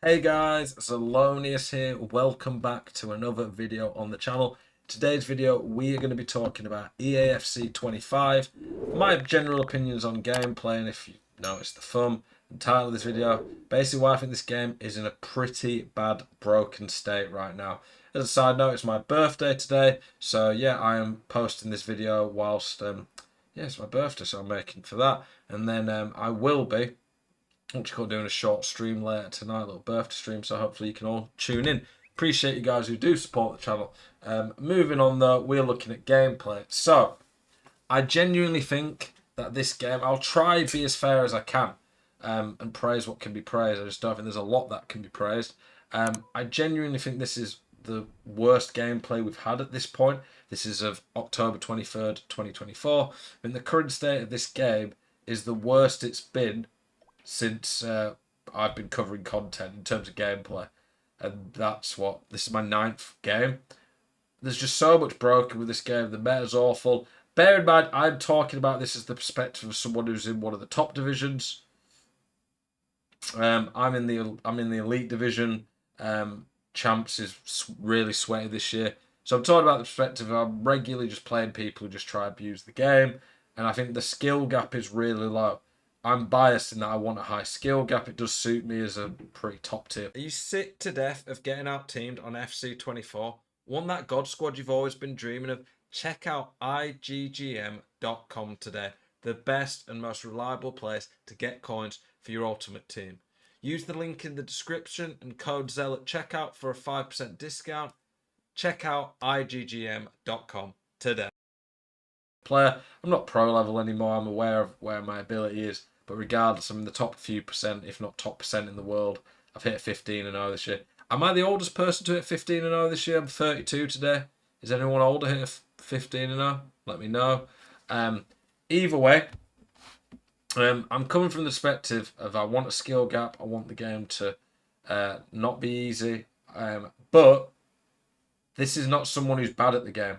Hey guys, Zelonius here. Welcome back to another video on the channel. Today's video we are going to be talking about EAFC 25, my general opinions on gameplay, and if you noticed the thumb and title of this video, basically why I think this game is in a pretty bad broken state right now. As a side note, it's my birthday today, so yeah, I am posting this video whilst it's my birthday, so I'm making for that, and then I will be doing a short stream later tonight, a little birthday stream, so hopefully you can all tune in. Appreciate you guys who do support the channel. Moving on though, we're looking at gameplay. So, I genuinely think that this game, I'll try to be as fair as I can and praise what can be praised. I just don't think there's a lot that can be praised. I genuinely think this is the worst gameplay we've had at this point. This is of October 23rd, 2024. And the current state of this game is the worst it's been since I've been covering content in terms of gameplay, and this is my ninth game. There's just so much broken with this game. The meta's awful. Bear in mind, I'm talking about this as the perspective of someone who's in one of the top divisions. I'm in the elite division. Champs is really sweaty this year, so I'm talking about the perspective of I'm regularly just playing people who just try to abuse the game, and I think the skill gap is really low. I'm biased in that I want a high skill gap. It does suit me as a pretty top tier. Are you sick to death of getting out teamed on FC24? Want that God squad you've always been dreaming of? Check out IGGM.com today. The best and most reliable place to get coins for your ultimate team. Use the link in the description and code ZEL at checkout for a 5% discount. Check out IGGM.com today. Player. I'm not pro level anymore. I'm aware of where my ability is, but regardless, I'm in the top few percent, if not top percent in the world. I've hit 15 and 0 this year. Am I the oldest person to hit 15 and 0 this year? I'm 32 today. Is anyone older hit 15 and 0? Let me know. Either way, I'm coming from the perspective of I want a skill gap. I want the game to not be easy. But this is not someone who's bad at the game.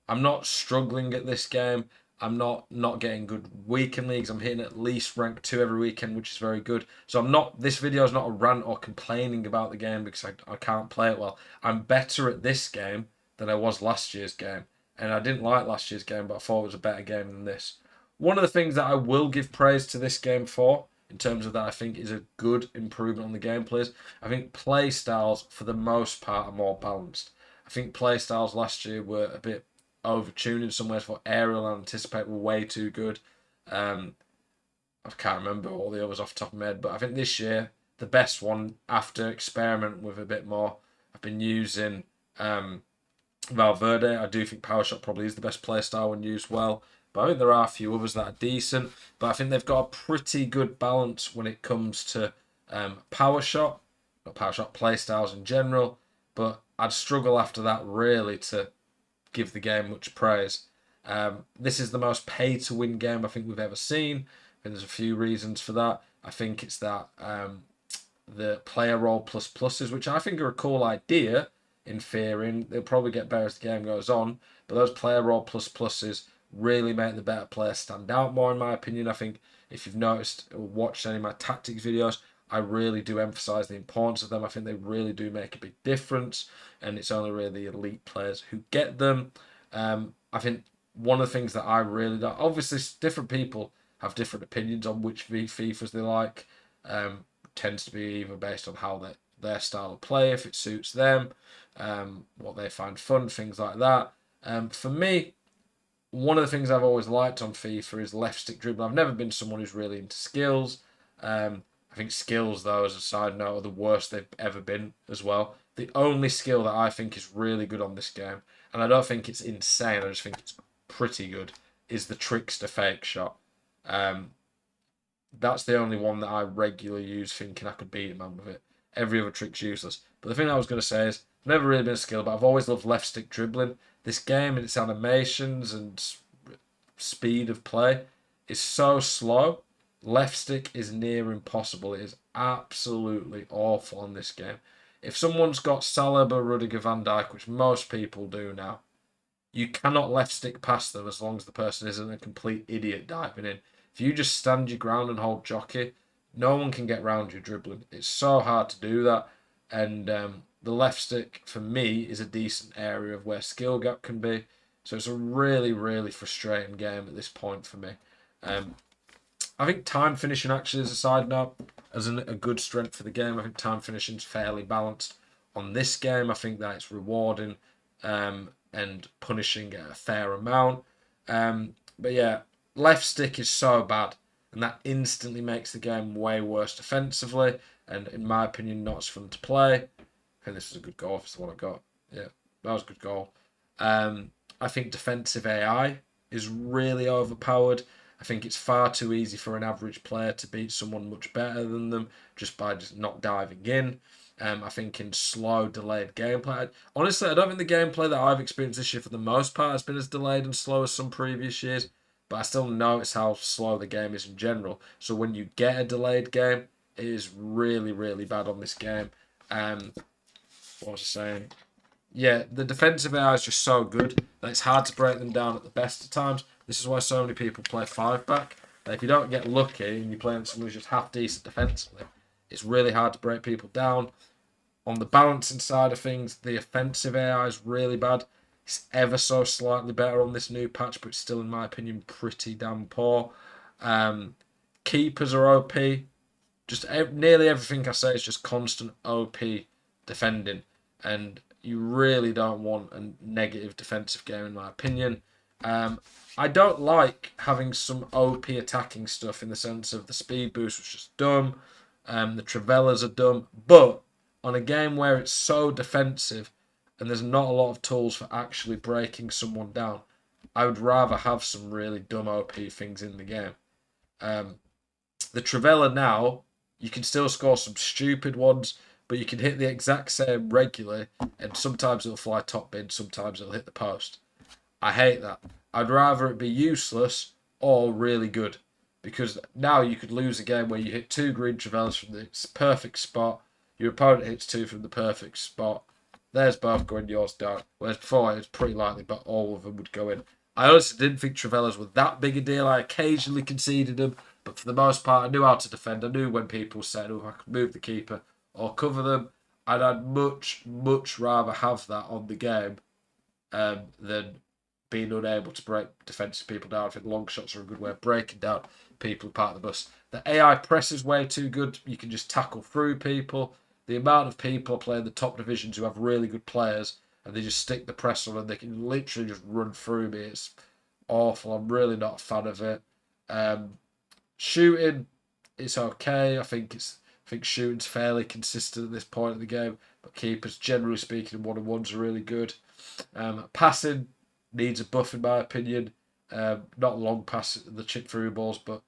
I'm not struggling at this game. I'm not getting good weekend leagues. I'm hitting at least rank 2 every weekend, which is very good. So this video is not a rant or complaining about the game because I can't play it well. I'm better at this game than I was last year's game. And I didn't like last year's game, but I thought it was a better game than this. One of the things that I will give praise to this game for, in terms of that I think is a good improvement on the gameplay, is I think play styles, for the most part, are more balanced. I think play styles last year were a bit overtuned in some ways. For aerial and anticipate were way too good. I can't remember all the others off the top of my head, but I think this year the best one after experiment with a bit more, I've been using Valverde. I do think Power Shot probably is the best play style when used well, but I think there are a few others that are decent. But I think they've got a pretty good balance when it comes to Power Shot, not Power Shot play styles in general. But I'd struggle after that really to give the game much praise. This is the most pay-to-win game I think we've ever seen, and there's a few reasons for that. I think it's that the player role plus pluses, which I think are a cool idea in theory, they'll probably get better as the game goes on, but those player role plus pluses really make the better player stand out more, in my opinion. I think if you've noticed or watched any of my tactics videos, I really do emphasise the importance of them. I think they really do make a big difference, and it's only really the elite players who get them. I think one of the things that I really don't, obviously different people have different opinions on which FIFAs they like. Tends to be either based on how their style of play, if it suits them, what they find fun, things like that. For me, one of the things I've always liked on FIFA is left stick dribbling. I've never been someone who's really into skills. I think skills, though, as a side note, are the worst they've ever been as well. The only skill that I think is really good on this game, and I don't think it's insane, I just think it's pretty good, is the trickster fake shot. That's the only one that I regularly use thinking I could beat a man with it. Every other trick's useless. But the thing I was going to say is, I've never really been a skill, but I've always loved left stick dribbling. This game and its animations and speed of play is so slow. Left stick is near impossible. It is absolutely awful on this game. If someone's got Saliba, Rudiger, Van Dijk, which most people do now, you cannot left stick past them as long as the person isn't a complete idiot diving in. If you just stand your ground and hold jockey, No one can get round you dribbling. It's so hard to do that. And the left stick, for me, is a decent area of where skill gap can be. So it's a really, really frustrating game at this point for me. Um, I think time finishing actually is a side note as a good strength for the game. I think time finishing is fairly balanced on this game. I think that it's rewarding and punishing a fair amount. But yeah, left stick is so bad, and that instantly makes the game way worse defensively, and in my opinion, not as fun to play. I think this is a good goal. If it's the one I got. Yeah, that was a good goal. I think defensive AI is really overpowered. I think it's far too easy for an average player to beat someone much better than them just by just not diving in. I think in slow, delayed gameplay. Honestly, I don't think the gameplay that I've experienced this year for the most part has been as delayed and slow as some previous years, but I still notice how slow the game is in general. So when you get a delayed game, it is really, really bad on this game. What was I saying? Yeah, the defensive AI is just so good that it's hard to break them down at the best of times. This is why so many people play 5-back. That if you don't get lucky and you're playing someone who's just half decent defensively, it's really hard to break people down. On the balancing side of things, the offensive AI is really bad. It's ever so slightly better on this new patch, but it's still, in my opinion, pretty damn poor. Keepers are OP. Just nearly everything I say is just constant OP defending, and you really don't want a negative defensive game, in my opinion. I don't like having some OP attacking stuff in the sense of the speed boost was just dumb, the Travellas are dumb, but on a game where it's so defensive and there's not a lot of tools for actually breaking someone down, I would rather have some really dumb OP things in the game. The Travella now, you can still score some stupid ones, but you can hit the exact same regularly, and sometimes it'll fly top bin, sometimes it'll hit the post. I hate that. I'd rather it be useless or really good, because now you could lose a game where you hit 2 green Travellas from the perfect spot, your opponent hits 2 from the perfect spot. There's both going, yours don't. Whereas before it was pretty likely, but all of them would go in. I honestly didn't think Travellas were that big a deal. I occasionally conceded them, but for the most part, I knew how to defend. I knew when people said, "Oh, I could move the keeper or cover them," and I'd much, much rather have that on the game than being unable to break defensive people down. I think long shots are a good way of breaking down people who park the bus. The AI press is way too good. You can just tackle through people. The amount of people playing the top divisions who have really good players and they just stick the press on and they can literally just run through me. It's awful. I'm really not a fan of it. Shooting, it's okay. I think shooting's fairly consistent at this point of the game, but keepers, generally speaking, in 1-on-1s are really good. Passing needs a buff, in my opinion. Not long pass the chip through balls, but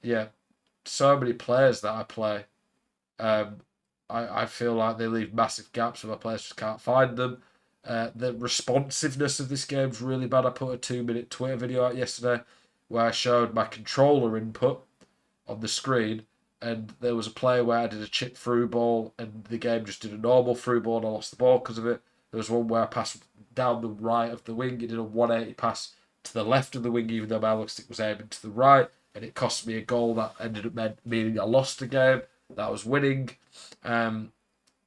yeah, so many players that I play. I feel like they leave massive gaps where my players just can't find them. The responsiveness of this game is really bad. I put a 2-minute Twitter video out yesterday where I showed my controller input on the screen, and there was a play where I did a chip through ball and the game just did a normal through ball and I lost the ball because of it. There was one where I passed down the right of the wing, it did a 180 pass to the left of the wing even though my look stick was aiming to the right, and it cost me a goal that ended up meaning I lost the game that I was winning. And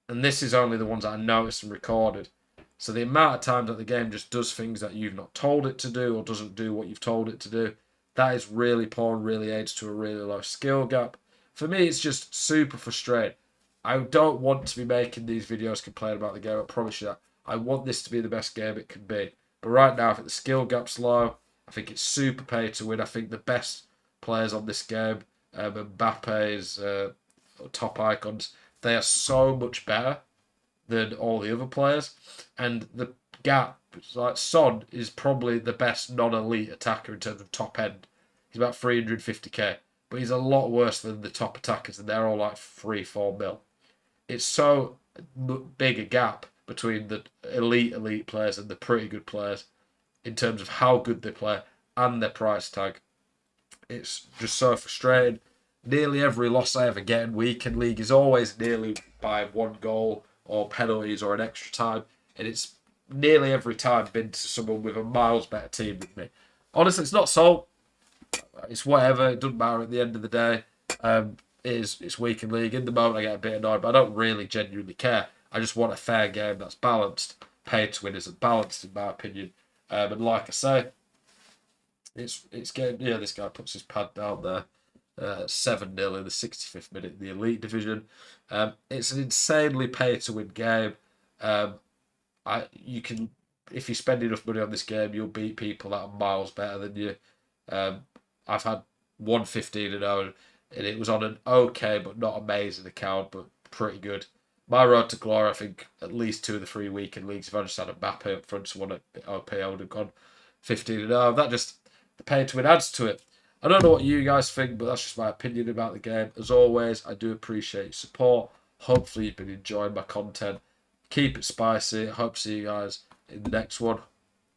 this is only the ones that I noticed and recorded. So the amount of times that the game just does things that you've not told it to do or doesn't do what you've told it to do, that is really poor and really aids to a really low skill gap. For me, it's just super frustrating. I don't want to be making these videos complaining about the game, I promise you that. I want this to be the best game it can be. But right now, I think the skill gap's low. I think it's super pay to win. I think the best players on this game, Mbappe's top icons, they are so much better than all the other players. And the gap, like Son, is probably the best non-elite attacker in terms of top end. He's about 350k, but he's a lot worse than the top attackers, and they're all like 3-4 mil. It's so big a gap between the elite players and the pretty good players in terms of how good they play and their price tag. It's just so frustrating. Nearly every loss I ever get in weekend league is always nearly by 1 goal or penalties or an extra time, and it's nearly every time been to someone with a miles better team than me. Honestly, it's not so. It's whatever. It doesn't matter at the end of the day. is it's weekend league. In the moment, I get a bit annoyed, but I don't really genuinely care. I just want a fair game that's balanced. Pay to win isn't balanced, in my opinion. And like I say, it's getting, yeah, this guy puts his pad down there. 7-0 in the 65th minute in the Elite Division. It's an insanely pay to win game. You can, if you spend enough money on this game, you'll beat people that are miles better than you. I've had 115-0, and it was on an okay but not amazing account, but pretty good. My road to glory, I think at least 2 of the 3 weekend leagues, if I just had a Mbappe up front, someone at OP, I would have gone 15-0. That just, the pay to win adds to it. I don't know what you guys think, but that's just my opinion about the game. As always, I do appreciate your support. Hopefully you've been enjoying my content. Keep it spicy. I hope to see you guys in the next one.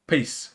Peace.